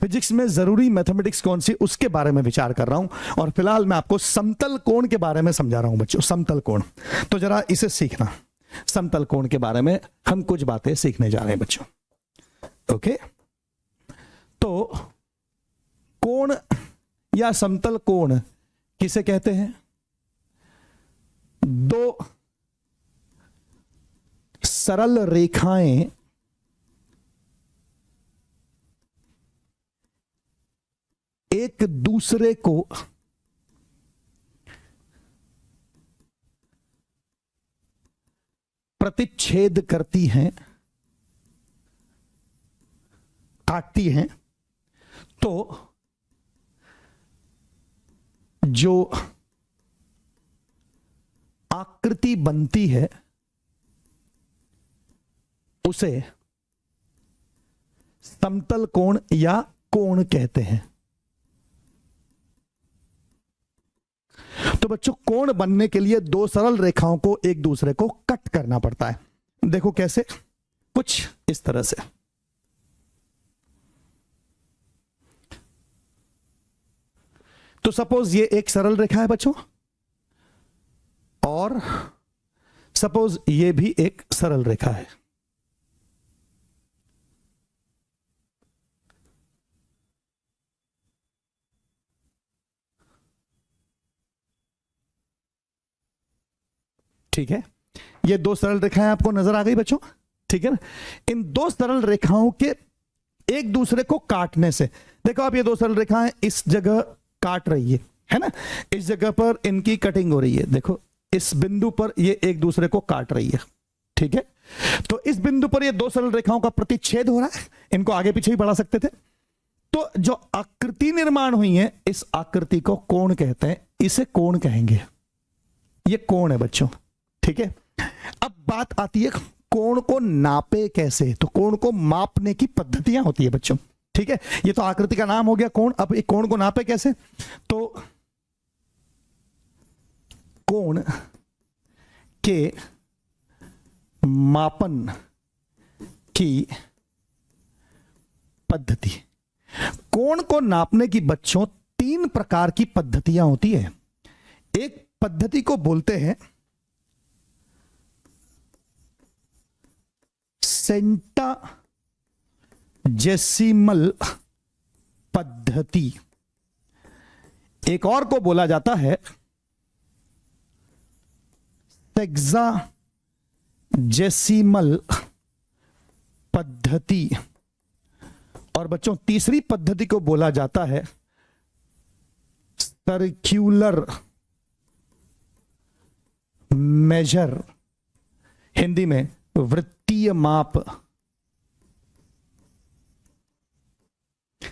Physics में जरूरी mathematics कौन सी, उसके बारे में विचार कर रहा हूं। और फिलहाल मैं आपको समतल कोण के बारे में समझा रहा हूं बच्चों, समतल कोण। तो जरा इसे सीखना, समतल कोण के बारे में हम कुछ बातें सीखने जा रहे हैं बच्चों। ओके, तो कोण या समतल कोण किसे कहते हैं? दो सरल रेखाएं एक दूसरे को प्रतिच्छेद करती हैं, काटती हैं, तो जो आकृति बनती है उसे समतल कोण या कोण कहते हैं। तो बच्चों, कोण बनने के लिए दो सरल रेखाओं को एक दूसरे को कट करना पड़ता है। देखो कैसे, कुछ इस तरह से। तो सपोज ये एक सरल रेखा है बच्चों, और सपोज ये भी एक सरल रेखा है। ठीक है, ये दो सरल रेखाएं आपको नजर आ गई बच्चों, ठीक है ना। इन दो सरल रेखाओं के एक दूसरे को काटने से, देखो आप ये दो सरल रेखाएं इस जगह काट रही है ना, इस जगह पर इनकी कटिंग हो रही है। देखो इस बिंदु पर ये एक दूसरे को काट रही है, ठीक है। तो इस बिंदु पर ये दो सरल रेखाओं का प्रतिच्छेद हो रहा है, इनको आगे पीछे भी बढ़ा सकते थे। तो जो आकृति निर्माण हुई है, इस आकृति को कोण कहते हैं, इसे कोण कहेंगे। ये कोण है बच्चों, ठीक है। अब बात आती है कोण को नापे कैसे, तो कोण को मापने की पद्धतियां होती है बच्चों, ठीक है। ये तो आकृति का नाम हो गया कोण। अब एक कोण को नापे कैसे, तो कोण के मापन की पद्धति। कोण को नापने की बच्चों तीन प्रकार की पद्धतियां होती है। एक पद्धति को बोलते हैं सेंटाजेसिमल पद्धति, एक और को बोला जाता है सेक्साजेसिमल पद्धति, और बच्चों तीसरी पद्धति को बोला जाता है सर्क्यूलर मेजर, हिंदी में वृत्तीय माप,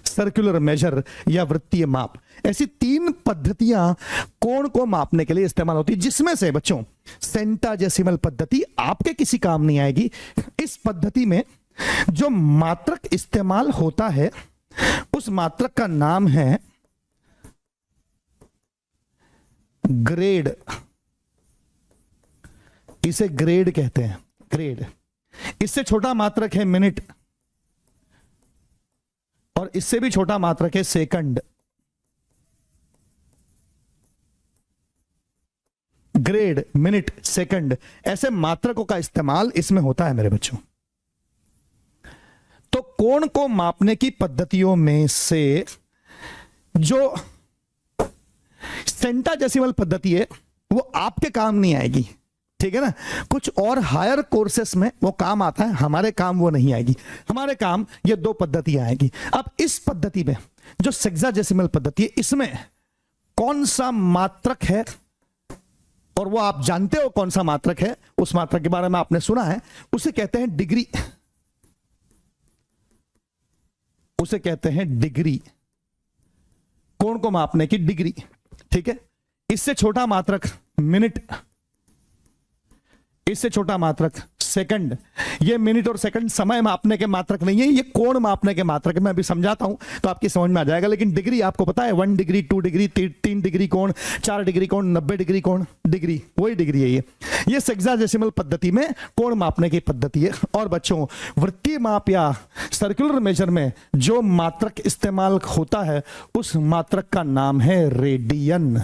सर्कुलर मेजर या वृत्तीय माप। ऐसी तीन पद्धतियां कोण को मापने के लिए इस्तेमाल होती है, जिसमें से बच्चों सेंटाजेसिमल पद्धति आपके किसी काम नहीं आएगी। इस पद्धति में जो मात्रक इस्तेमाल होता है उस मात्रक का नाम है ग्रेड, इसे ग्रेड कहते हैं, ग्रेड। इससे छोटा मात्रक है मिनट, और इससे भी छोटा मात्रक है सेकंड। ग्रेड, मिनट, सेकंड, ऐसे मात्रकों का इस्तेमाल इसमें होता है मेरे बच्चों। तो कोण को मापने की पद्धतियों में से जो सेंटाजेसिमल पद्धति है वो आपके काम नहीं आएगी, ठीक है ना। कुछ और हायर कोर्सेस में वो काम आता है, हमारे काम वो नहीं आएगी। हमारे काम ये दो पद्धतियां आएगी। अब इस पद्धति में जो सेक्साजेसिमल पद्धति है, इसमें कौन सा मात्रक है, और वो आप जानते हो कौन सा मात्रक है, उस मात्रक के बारे में आपने सुना है, उसे कहते हैं डिग्री, उसे कहते हैं डिग्री, कोण को मापने की डिग्री, ठीक है। इससे छोटा मात्रक मिनट, इससे छोटा मात्रक सेकंड, ये मिनट और सेकंड समय मापने के मात्रक नहीं है, ये कोण मापने के मात्रक है। मैं अभी समझाता हूं तो आपकी समझ में आ जाएगा। लेकिन डिग्री आपको पता है, 1 डिग्री, 2 डिग्री, 3 डिग्री कोण, 4 डिग्री कोण, 90 डिग्री कोण, डिग्री वही डिग्री है ये सेक्साडेसिमल पद्धति में कोण मापने की पद्धति है। और बच्चों, वृत्तीय माप या सर्कुलर मेजर में जो मात्रक इस्तेमाल होता है उस मात्रक का नाम है रेडियन,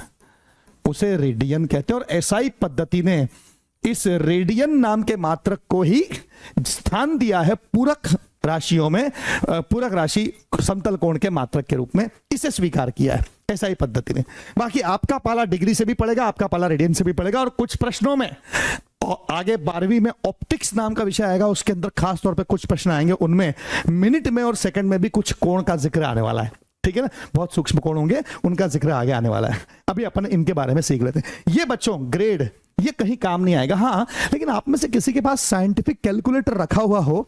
उसे रेडियन कहते हैं। और एसआई पद्धति ने इस रेडियन नाम के मात्रक को ही स्थान दिया है पूरक राशियों में, पूरक राशि समतल कोण के मात्रक के रूप में इसे स्वीकार किया है एसआई पद्धति ने। बाकी आपका पाला डिग्री से भी पड़ेगा, आपका पाला रेडियन से भी पड़ेगा। और कुछ प्रश्नों में आगे 12वीं में ऑप्टिक्स नाम का विषय आएगा, उसके अंदर खास तौर पे कुछ प्रश्न आएंगे, उनमें मिनट में और सेकंड में भी कुछ कोण का जिक्र आने वाला है, ठीक है ना। बहुत सूक्ष्म कोण होंगे, उनका जिक्र आगे आने वाला है। अभी अपन इनके बारे में सीख लेते हैं। ये बच्चों ग्रेड, ये कहीं काम नहीं आएगा, हाँ लेकिन आप में से किसी के पास साइंटिफिक कैलकुलेटर रखा हुआ हो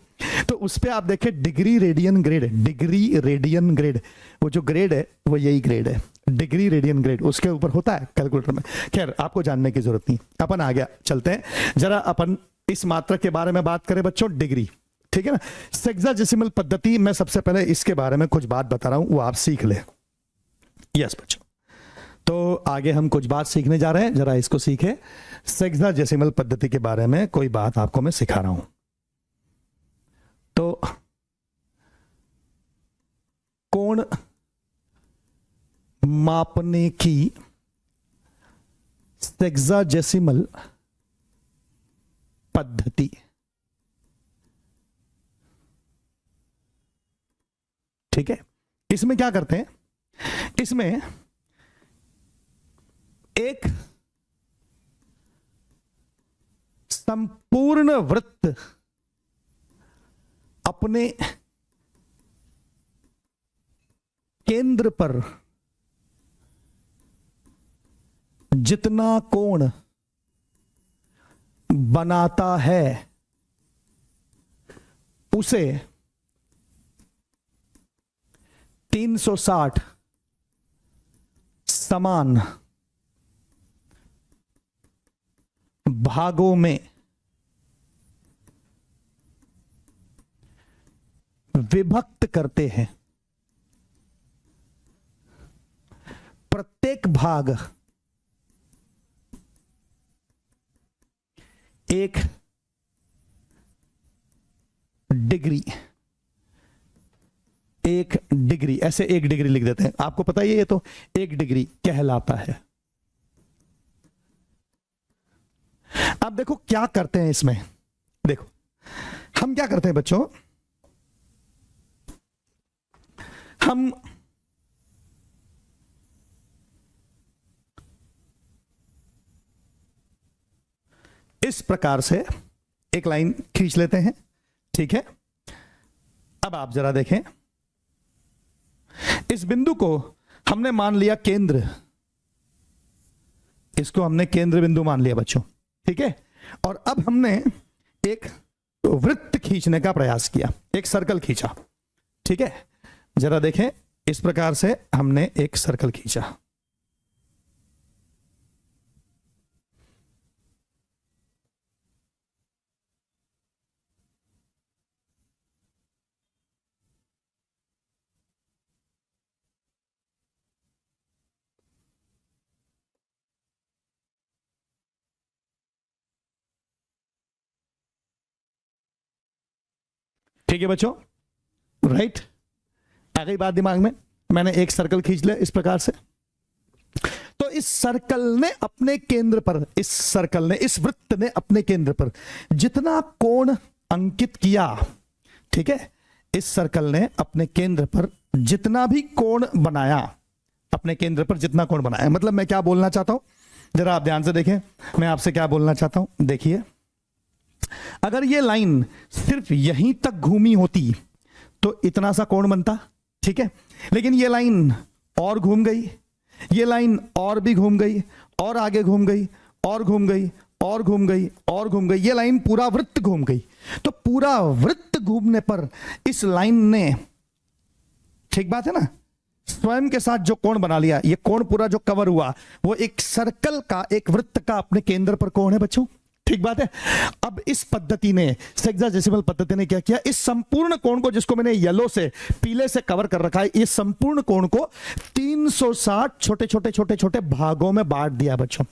तो उस पे आप देखें degree radian grade, degree radian grade, वो जो ग्रेड है वो यही ग्रेड है, डिग्री रेडियन ग्रेड, उसके ऊपर होता है कैलकुलेटर में। खैर आपको जानने की जरूरत नहीं, अपन आगे चलते हैं। जरा अपन इस मात्रक के बारे में बात करें बच्चों, डिग्री, ठीक है ना। सेक्साडेसिमल पद्धति, मैं सबसे पहले इसके बारे में कुछ बात बता रहा हूं, वो आप सीख ले। यस बच्चों, तो आगे हम कुछ बात सीखने जा रहे हैं, जरा इसको सीखे। सेक्साडेसिमल पद्धति के बारे में कोई बात आपको मैं सिखा रहा हूं। तो कोण मापने की सेक्साडेसिमल पद्धति, ठीक है। इसमें क्या करते हैं, इसमें एक संपूर्ण वृत्त अपने केंद्र पर जितना कोण बनाता है उसे 360 समान भागों में विभक्त करते हैं। प्रत्येक भाग एक डिग्री, एक डिग्री, ऐसे 1 डिग्री लिख देते हैं, आपको पता ही है ये तो 1 डिग्री कहलाता है। अब देखो क्या करते हैं इसमें, देखो हम क्या करते हैं बच्चों, हम इस प्रकार से एक लाइन खींच लेते हैं, ठीक है। अब आप जरा देखें, इस बिंदु को हमने मान लिया केंद्र, इसको हमने केंद्र बिंदु मान लिया बच्चों, ठीक है। और अब हमने एक वृत्त खींचने का प्रयास किया, एक सर्कल खींचा, ठीक है। जरा देखें, इस प्रकार से हमने एक सर्कल खींचा, ठीक है बच्चों, राइट। आ गई बात दिमाग में, मैंने एक सर्कल खींच लिया इस प्रकार से। तो इस सर्कल ने अपने केंद्र पर, इस सर्कल ने, इस वृत्त ने अपने केंद्र पर जितना कोण अंकित किया, ठीक है, इस सर्कल ने अपने केंद्र पर जितना भी कोण बनाया, अपने केंद्र पर जितना कोण बनाया, मतलब मैं क्या बोलना चाहता हूं, जरा आप ध्यान से देखें, मैं आपसे क्या बोलना चाहता हूं। देखिए, अगर ये लाइन सिर्फ यहीं तक घूमी होती तो इतना सा कोण बनता, ठीक है। लेकिन ये लाइन और घूम गई, ये लाइन और भी घूम गई, और आगे घूम गई, और घूम गई, और घूम गई, और घूम गई, ये लाइन पूरा वृत्त घूम गई। तो पूरा वृत्त घूमने पर इस लाइन ने, ठीक बात है ना, स्वयं के साथ जो कोण बना लिया, ये कोण पूरा जो कवर हुआ वो एक सर्कल का, एक वृत्त का अपने केंद्र पर कोण है बच्चों, ठीक बात है। अब इस पद्धति ने, सेक्साडेसिमल पद्धति ने क्या किया, इस संपूर्ण कोण को, जिसको मैंने येलो से पीले से कवर कर रखा है, इस संपूर्ण कोण को 360 छोटे छोटे छोटे छोटे भागों में बांट दिया बच्चों।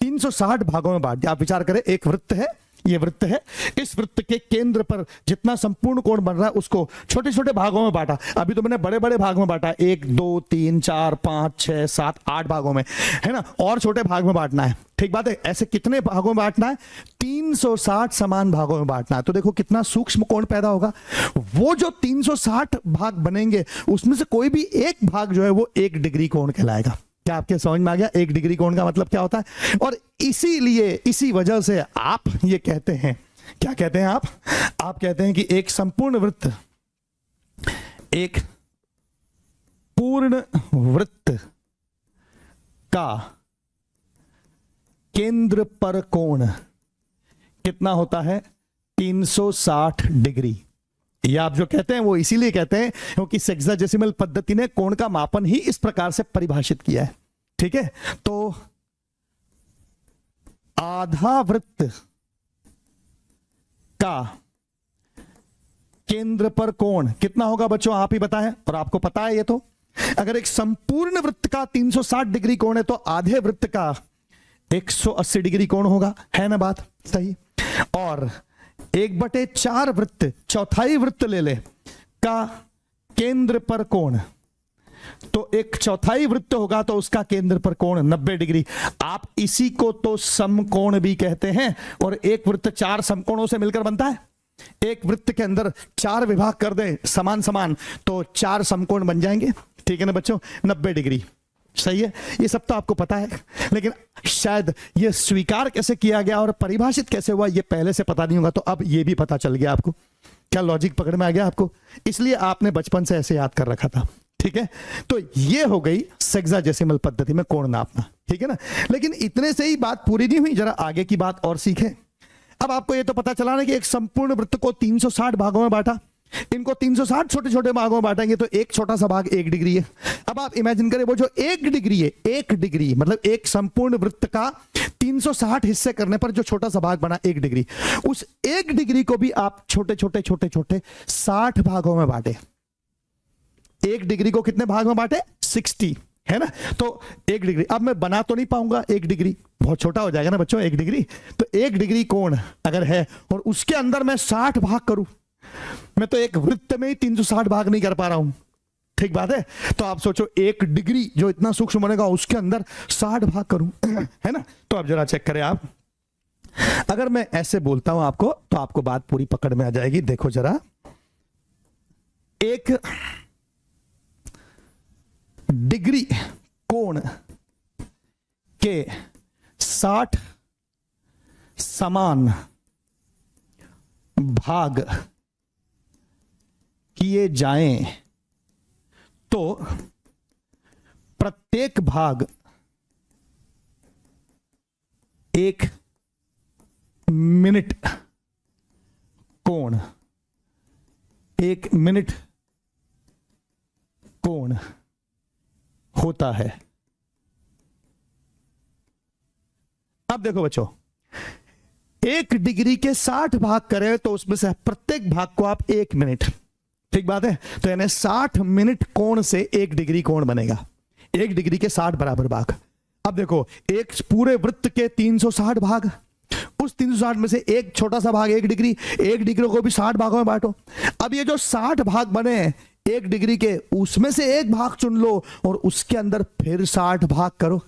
360 भागों में बांट दिया। आप विचार करें, एक वृत्त है, ये वृत्त है, इस वृत्त के केंद्र पर जितना संपूर्ण कोण बन रहा है उसको छोटे छोटे भागों में बांटा। अभी तो मैंने बड़े बड़े भाग में बांटा, 1 2 3 4 5 6 7 8 भागों में, है ना, और छोटे भाग में बांटना है। ठीक बात है। ऐसे कितने भागों में बांटना है? 360 समान भागों में बांटना है। तो देखो कितना सूक्ष्म कोण पैदा होगा। वो जो 360 भाग बनेंगे उसमें से कोई भी एक भाग जो है वो 1 डिग्री कोण कहलाएगा। क्या आपके समझ में आ गया 1 डिग्री कोण का मतलब क्या होता है? और इसीलिए, इसी वजह से आप ये कहते हैं, क्या कहते हैं आप कहते हैं कि एक संपूर्ण वृत्त, एक पूर्ण वृत्त का केंद्र पर कोण कितना होता है? 360 डिग्री। ये आप जो कहते हैं वो इसीलिए कहते हैं क्योंकि सेक्साडेसिमल पद्धति ने कोण का मापन ही इस प्रकार से परिभाषित किया है। ठीक है। तो आधा वृत्त का केंद्र पर कोण कितना होगा बच्चों? आप ही बताएं। और आपको पता है ये तो, अगर एक संपूर्ण वृत्त का 360 डिग्री कोण है तो आधे वृत्त का 180 डिग्री कोण होगा, है ना बात सही? और 1/4 वृत्त, चौथाई वृत्त ले ले, का केंद्र पर कोण, तो 1/4 वृत्त होगा तो उसका केंद्र पर कोण 90 डिग्री। आप इसी को तो समकोण भी कहते हैं। और एक वृत्त 4 समकोणों से मिलकर बनता है। एक वृत्त के अंदर 4 विभाग कर दे समान समान तो 4 समकोण बन जाएंगे। ठीक है ना बच्चों? 90 डिग्री। सही है। ये सब तो आपको पता है, लेकिन शायद ये स्वीकार कैसे किया गया और परिभाषित कैसे हुआ ये पहले से पता नहीं होगा। तो अब ये भी पता चल गया आपको। क्या लॉजिक पकड़ में आ गया आपको? इसलिए आपने बचपन से ऐसे याद कर रखा था। ठीक है। तो ये हो गई सेक्साडेसिमल पद्धति में कोण नापना। ठीक है ना। लेकिन इतने से ही बात पूरी नहीं हुई, जरा आगे की बात और सीखें। अब आपको ये तो पता चला ना कि एक संपूर्ण वृत्त को 360 भागों में बांटा, इनको 360 छोटे छोटे भागों में बांटेंगे तो एक छोटा सा भाग 1 डिग्री है। अब आप इमेजिन करें वो जो 1 डिग्री है, 1 डिग्री मतलब एक संपूर्ण वृत्त का 360 हिस्से करने पर जो छोटा सा भाग बना 1 डिग्री, उस 1 डिग्री को भी आप छोटे छोटे छोटे छोटे 60 भागों में बांटे। 1 डिग्री को कितने भाग में बांटे? 60, है ना। तो 1 डिग्री, अब मैं बना तो नहीं पाऊंगा 1 डिग्री, बहुत छोटा हो जाएगा ना बच्चों 1 डिग्री। तो 1 डिग्री कोण अगर है और उसके अंदर मैं 60 भाग करूं, मैं तो एक वृत्त में ही 360 भाग नहीं कर पा रहा हूं। ठीक बात है। तो आप सोचो 1 डिग्री जो इतना सूक्ष्म बनेगा उसके अंदर 60 भाग करूं, है ना। तो अब जरा चेक करें आप, अगर मैं ऐसे बोलता हूं आपको तो आपको बात पूरी पकड़ में आ जाएगी। देखो जरा, एक डिग्री कोण के 60 समान भाग किए जाएं तो प्रत्येक भाग 1 मिनट कोण, 1 मिनट कोण होता है। अब देखो बच्चों, 1 डिग्री के 60 भाग करें तो उसमें से प्रत्येक भाग को आप 1 मिनट, ठीक बात है। तो यानी 60 मिनट कोण से 1 डिग्री कोण बनेगा। 1 डिग्री के 60 बराबर भाग। अब देखो, एक पूरे वृत्त के 360 भाग, उस 360 में से एक छोटा सा भाग 1 डिग्री, 1 डिग्री को भी 60 भागों में बांटो। अब ये जो 60 भाग बने 1 डिग्री के, उसमें से एक भाग चुन लो और उसके अंदर फिर 60 भाग करो।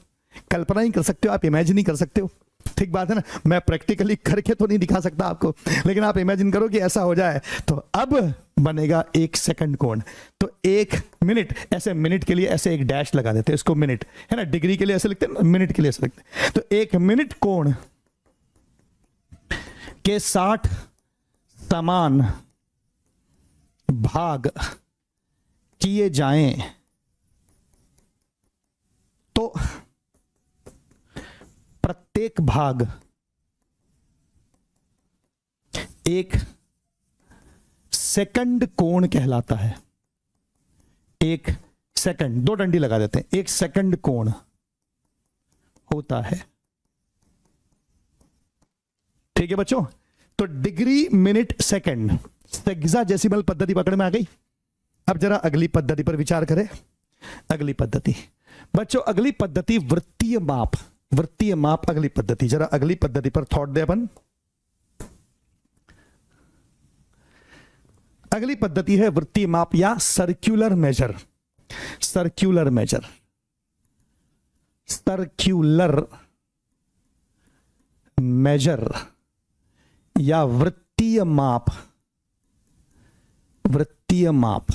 कल्पना ही कर सकते हो आप, इमेजिन ही कर सकते हो। ठीक बात है ना। मैं प्रैक्टिकली करके तो नहीं दिखा सकता आपको, लेकिन आप इमेजिन करो कि ऐसा हो जाए तो अब बनेगा 1 सेकंड कोण। तो 1 मिनट, ऐसे मिनट के लिए ऐसे एक डैश लगा देते हैं, इसको मिनट, है ना। डिग्री के लिए ऐसे लिखते हैं, मिनट के लिए ऐसे लिखते हैं। तो 1 मिनट कोण के 60 समान भाग किए जाएं तो प्रत्येक भाग 1 सेकंड कोण कहलाता है। 1 सेकंड, 2 डंडी लगा देते हैं, 1 सेकंड कोण होता है। ठीक है बच्चों, तो डिग्री मिनट सेकंड हेक्साडेसिमल पद्धति पकड़ में आ गई। अब जरा अगली पद्धति पर विचार करें। अगली पद्धति बच्चों, अगली पद्धति वृत्तीय माप। वृत्तीय माप अगली पद्धति, जरा अगली पद्धति पर थॉट दे अपन। अगली पद्धति है वृत्तीय माप या circular measure. Circular measure, circular measure या वृत्तीय माप। वृत्तीय माप,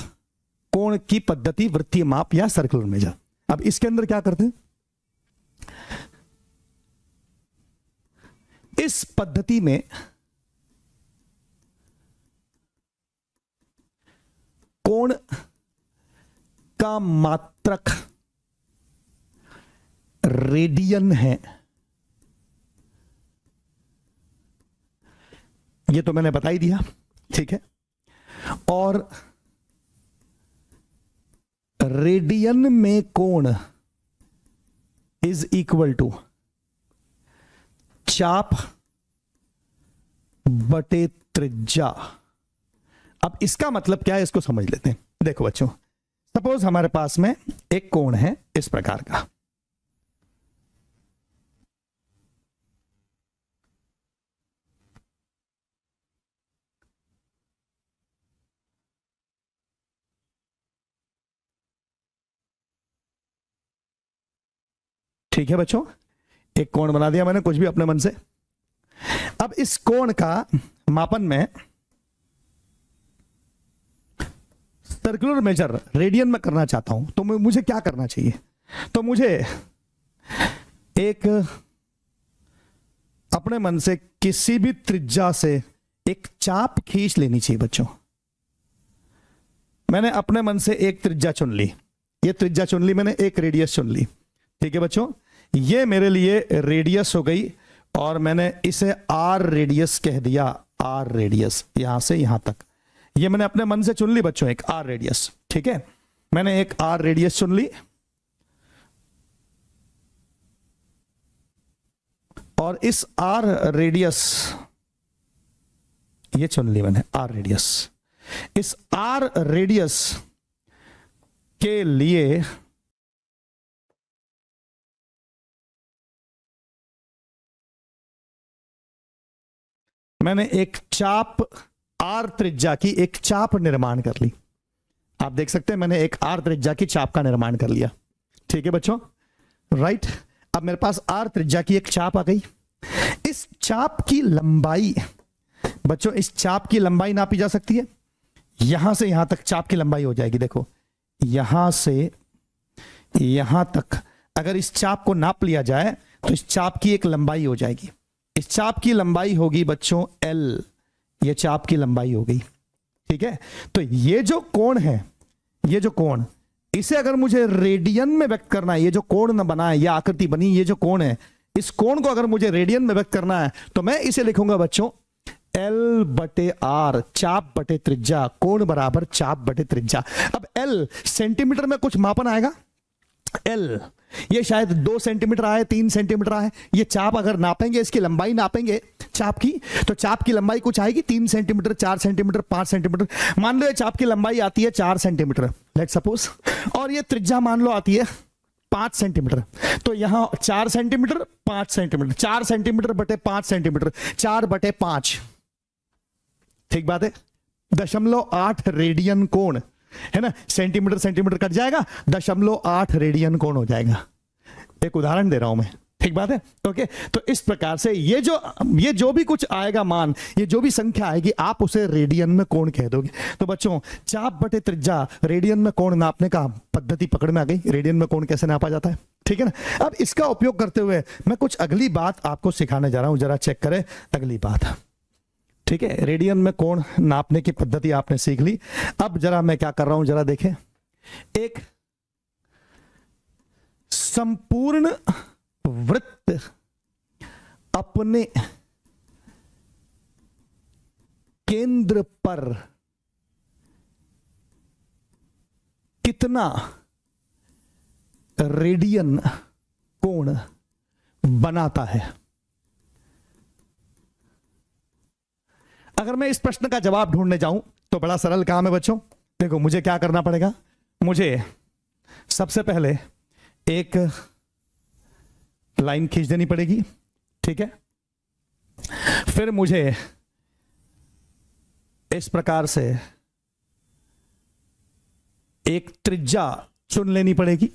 कोण की पद्धति, वृत्तीय माप या सर्कुलर मेजर। अब इसके अंदर क्या करते हैं, इस पद्धति में कोण का मात्रक रेडियन है। ये तो मैंने बता ही दिया, ठीक है। और रेडियन में कोण इज इक्वल टू चाप बटे त्रिज्या। अब इसका मतलब क्या है, इसको समझ लेते हैं। देखो बच्चों, सपोज हमारे पास में एक कोण है इस प्रकार का, ठीक है बच्चों, एक कोण बना दिया मैंने कुछ भी अपने मन से। अब इस कोण का मापन में सर्कुलर मेजर रेडियन में करना चाहता हूं, तो मुझे क्या करना चाहिए, तो मुझे एक अपने मन से किसी भी त्रिज्या से एक चाप खींच लेनी चाहिए बच्चों। मैंने अपने मन से एक त्रिज्या चुन ली, ये त्रिज्या चुन ली मैंने, एक रेडियस चुन ली, ठीक है बच्चों। ये मेरे लिए रेडियस हो गई और मैंने इसे आर रेडियस कह दिया। आर रेडियस, यहां से यहां तक, ये मैंने अपने मन से चुन ली बच्चों, एक आर रेडियस, ठीक है। मैंने एक आर रेडियस चुन ली और इस आर रेडियस, ये चुन ली मैंने आर रेडियस। इस आर रेडियस के लिए मैंने एक चाप आर त्रिज्या की एक चाप निर्माण कर ली। आप देख सकते हैं मैंने एक आर त्रिज्या की चाप का निर्माण कर लिया, ठीक है बच्चों, राइट। अब मेरे पास आर त्रिज्या की एक चाप आ गई। इस चाप की लंबाई बच्चों, इस चाप की लंबाई नापी जा सकती है। यहां से यहां तक चाप की लंबाई हो जाएगी। देखो, यहां से यहां तक अगर इस चाप को नाप लिया जाए तो इस चाप की एक लंबाई हो जाएगी। इस चाप की लंबाई होगी बच्चों एल, ये चाप की लंबाई हो गई, ठीक है। तो ये जो कोण है, ये जो कोण, इसे अगर मुझे रेडियन में व्यक्त करना है, ये जो कोण न बना है, ये आकृति बनी, ये जो कोण है, इस कोण को अगर मुझे रेडियन में व्यक्त करना है तो मैं इसे लिखूंगा बच्चों एल बटे आर, चाप बटे त्रिज्या, कोण बराबर चाप बटे त्रिज्या। अब एल सेंटीमीटर में कुछ मापन आएगा, एल ये शायद 2 सेंटीमीटर आए, 3 सेंटीमीटर आए। ये चाप अगर नापेंगे, इसकी लंबाई नापेंगे चाप की, तो चाप की लंबाई कुछ आएगी 3 सेंटीमीटर, 4 सेंटीमीटर, 5 सेंटीमीटर। मान लो ये चाप की लंबाई आती है 4 सेंटीमीटर, लेट सपोज, और ये त्रिज्या मान लो आती है 5 सेंटीमीटर। तो यहां 4 सेंटीमीटर, 5 सेंटीमीटर, 4 सेंटीमीटर बटे 5 सेंटीमीटर, 4 बटे 5, ठीक बात है। 0.8 रेडियन कोण है ना, सेंटीमीटर सेंटीमीटर कट जाएगा, 0.8 रेडियन कोण हो जाएगा। एक उदाहरण दे रहा हूं मैं, ठीक बात है, ओके। तो इस प्रकार से ये जो भी कुछ आएगा मान, ये जो भी संख्या आएगी, आप उसे रेडियन में कोण कह दोगे। तो बच्चों, चाप बटे त्रिज्या, रेडियन में कोण नापने का पद्धति पकड़ में आ गई। रेडियन में कोण कैसे नापा जाता है, ठीक है ना। अब इसका उपयोग करते हुए मैं कुछ अगली बात आपको सिखाने जा रहा हूं, जरा चेक करें अगली बात, ठीक है। रेडियन में कोण नापने की पद्धति आपने सीख ली। अब जरा मैं क्या कर रहा हूं, जरा देखें। एक संपूर्ण वृत्त अपने केंद्र पर कितना रेडियन कोण बनाता है। अगर मैं इस प्रश्न का जवाब ढूंढने जाऊं तो बड़ा सरल काम है बच्चों। देखो मुझे क्या करना पड़ेगा, मुझे सबसे पहले एक लाइन खींच देनी पड़ेगी, ठीक है। फिर मुझे इस प्रकार से एक त्रिज्या चुन लेनी पड़ेगी।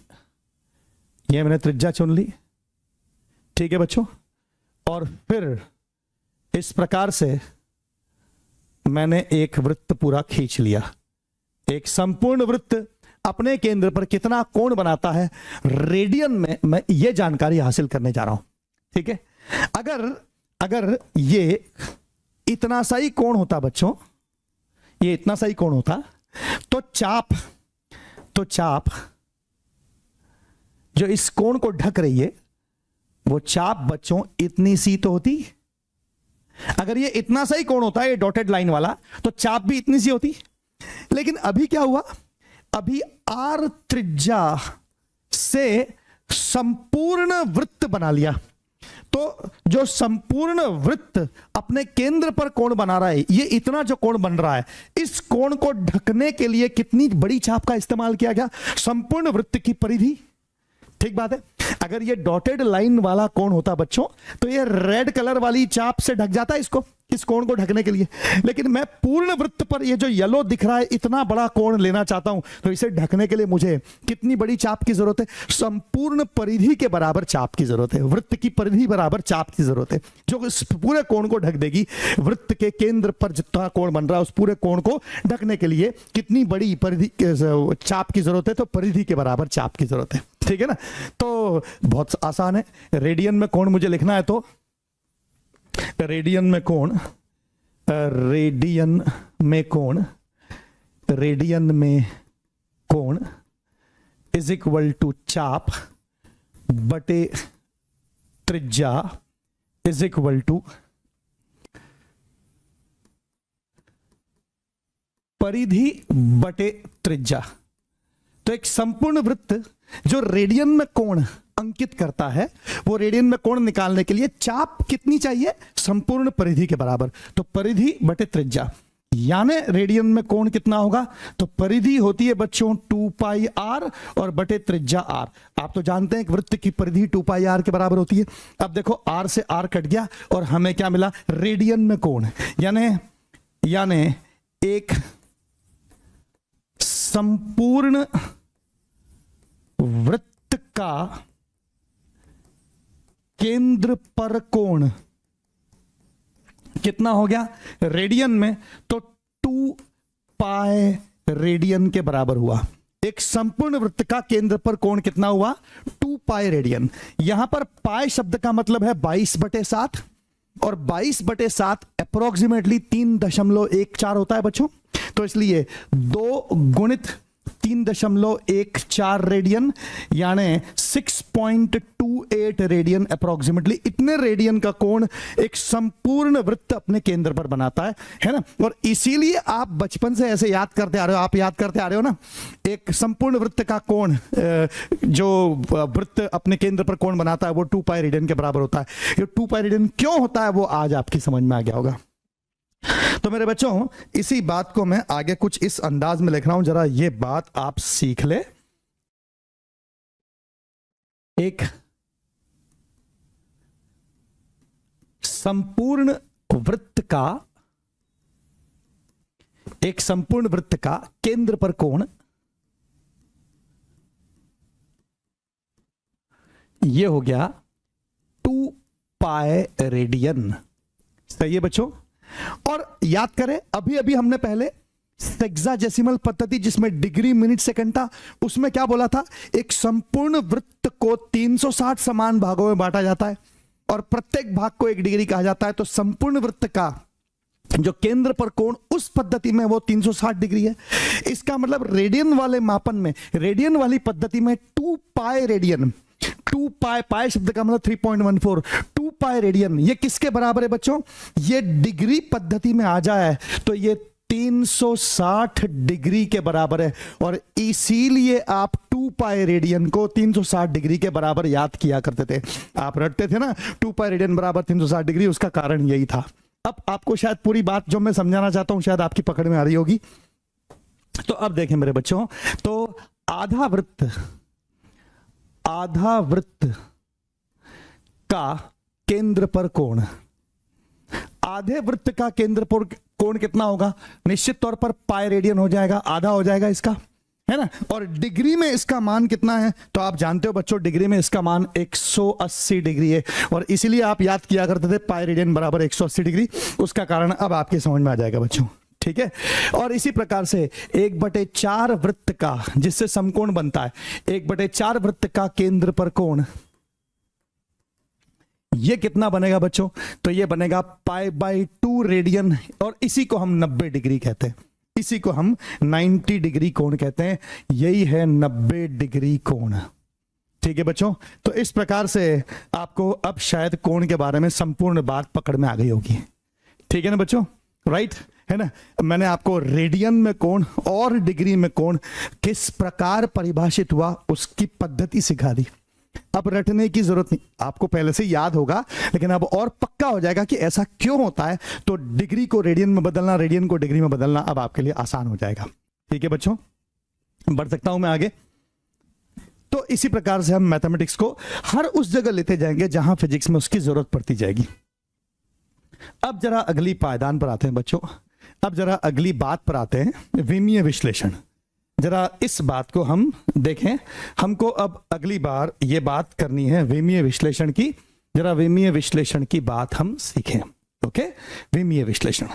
यह मैंने त्रिज्या चुन ली, ठीक है बच्चों। और फिर इस प्रकार से मैंने एक वृत्त पूरा खींच लिया। एक संपूर्ण वृत्त अपने केंद्र पर कितना कोण बनाता है रेडियन में, मैं ये जानकारी हासिल करने जा रहा हूं, ठीक है। अगर ये इतना सा ही कोण होता बच्चों, ये इतना सा ही कोण होता, तो चाप जो इस कोण को ढक रही है वो चाप बच्चों इतनी सी तो होती। अगर ये इतना सा ही कोण होता है, ये डॉटेड लाइन वाला, तो चाप भी इतनी सी होती। लेकिन अभी क्या हुआ, अभी आर त्रिज्या से संपूर्ण वृत्त बना लिया। तो जो संपूर्ण वृत्त अपने केंद्र पर कोण बना रहा है, ये इतना जो कोण बन रहा है, इस कोण को ढकने के लिए कितनी बड़ी चाप का इस्तेमाल किया गया, संपूर्ण वृत्त की परिधि। ठीक बात है। अगर ये डॉटेड लाइन वाला कोण होता बच्चों, तो ये रेड कलर वाली चाप से ढक जाता इसको, इस कोण को ढकने के लिए। लेकिन मैं पूर्ण वृत्त पर ये जो येलो दिख रहा है, इतना बड़ा कोण लेना चाहता हूं, तो इसे ढकने के लिए मुझे कितनी बड़ी चाप की जरूरत है, संपूर्ण परिधि के बराबर चाप की जरूरत है। वृत्त की परिधि बराबर चाप की जरूरत है, जो इस पूरे कोण को ढक देगी। वृत्त के केंद्र पर जितना कोण बन रहा है, उस पूरे कोण को ढकने के लिए कितनी बड़ी परिधि चाप की जरूरत है, तो परिधि के बराबर चाप की जरूरत है। ठीक है ना। तो बहुत आसान है। रेडियन में कोण मुझे लिखना है, तो रेडियन में कोण इज इक्वल टू चाप बटे त्रिज्या इज इक्वल टू परिधि बटे त्रिज्या। तो एक संपूर्ण वृत्त जो रेडियन में कोण अंकित करता है, वो रेडियन में कोण निकालने के लिए चाप कितनी चाहिए, संपूर्ण परिधि के बराबर। तो परिधि बटे त्रिज्या, यानी रेडियन में कोण कितना होगा, तो परिधि होती है बच्चों 2 पाई आर और बटे त्रिज्या आर। आप तो जानते हैं कि वृत्त की परिधि 2 पाई आर के बराबर होती है। अब देखो आर से आर कट गया और हमें क्या मिला, रेडियन में कोण, यानी एक संपूर्ण वृत्त का केंद्र पर कोण कितना हो गया रेडियन में, तो 2 पाई रेडियन के बराबर हुआ। एक संपूर्ण वृत्त का केंद्र पर कोण कितना हुआ, 2 पाई रेडियन। यहां पर पाई शब्द का मतलब है 22/7, और 22/7 अप्रोक्सीमेटली 3.14 होता है बच्चों। तो इसलिए 2 गुणित 3.14 रेडियन, यानी 6.28 रेडियन अप्रोक्सीमेटली। इतने रेडियन का कोण एक संपूर्ण वृत्त अपने केंद्र पर बनाता है ना। और इसीलिए आप बचपन से ऐसे याद करते आ रहे हो, आप याद करते आ रहे हो ना, एक संपूर्ण वृत्त का कोण, जो वृत्त अपने केंद्र पर कोण बनाता है, वो 2 पाई रेडियन के बराबर होता है। ये 2 पाई रेडियन क्यों होता है, वो आज आपकी समझ में आ गया होगा। तो मेरे बच्चों, इसी बात को मैं आगे कुछ इस अंदाज में लिख रहा हूं, जरा ये बात आप सीख ले। एक संपूर्ण वृत्त का केंद्र पर कोण, ये हो गया 2 पाई रेडियन। सही है बच्चों। और याद करें, अभी अभी हमने पहले हेक्साडेसिमल पद्धति, जिसमें डिग्री मिनट सेकंड था, उसमें क्या बोला था, एक संपूर्ण वृत्त को 360 समान भागों में बांटा जाता है और प्रत्येक भाग को 1 डिग्री कहा जाता है। तो संपूर्ण वृत्त का जो केंद्र पर कोण उस पद्धति में वो 360 डिग्री है। इसका मतलब रेडियन वाले मापन में, रेडियन वाली पद्धति में 2 पाई रेडियन, 2 पाई शब्द का मतलब 3.14, 2 पाई रेडियन, ये किसके बराबर है बच्चों, ये डिग्री पद्धति में आ जाए तो ये 360 डिग्री के बराबर है। और इसीलिए आप 2 पाई रेडियन को 360 डिग्री के बराबर याद किया करते थे। आप रटते थे ना, 2 पाई रेडियन बराबर 360 डिग्री, उसका कारण यही था। अब आपको शायद पूरी बात जो मैं समझाना चाहता हूं शायद आपकी पकड़ में आ रही होगी। तो अब देखें मेरे बच्चों, तो आधा वृत्त का केंद्र पर कोण, आधे वृत्त का केंद्र पर कोण कितना होगा? निश्चित तौर पर पाई रेडियन हो जाएगा, आधा हो जाएगा इसका, है ना। और डिग्री में इसका मान कितना है? तो आप जानते हो बच्चों, डिग्री में इसका मान 180 डिग्री है, और इसीलिए आप याद किया करते थे पाई रेडियन बराबर 180 डिग्री। उसका कारण अब आपके समझ में आ जाएगा बच्चों, ठीक है। और इसी प्रकार से 1/4 वृत्त का, जिससे समकोण बनता है, 1/4 वृत्त का केंद्र पर कोण, ये कितना बनेगा बच्चों? तो ये बनेगा π/2 रेडियन, और इसी को हम 90 डिग्री कहते हैं, इसी को हम 90 डिग्री कोण कहते हैं। यही है 90 डिग्री कोण, ठीक है बच्चों। तो इस प्रकार से आपको अब शायद कोण के बारे में संपूर्ण बात पकड़ में आ गई होगी, ठीक है ना बच्चों, राइट, है ना। मैंने आपको रेडियन में कोण और डिग्री में कोण किस प्रकार परिभाषित हुआ उसकी पद्धति सिखा दी। अब रटने की जरूरत नहीं, आपको पहले से याद होगा, लेकिन अब और पक्का हो जाएगा कि ऐसा क्यों होता है। तो डिग्री को रेडियन में बदलना, रेडियन को डिग्री में बदलना अब आपके लिए आसान हो जाएगा, ठीक है बच्चों। बढ़ सकता हूं मैं आगे। तो इसी प्रकार से हम मैथमेटिक्स को हर उस जगह लेते जाएंगे जहां फिजिक्स में उसकी जरूरत पड़ती जाएगी। अब जरा अगली पायदान पर आते हैं बच्चों, अब जरा अगली बात पर आते हैं, विमीय विश्लेषण। जरा इस बात को हम देखें, हमको अब अगली बार ये बात करनी है विमीय विश्लेषण की। जरा विमीय विश्लेषण की बात हम सीखें, ओके, विमीय विश्लेषण।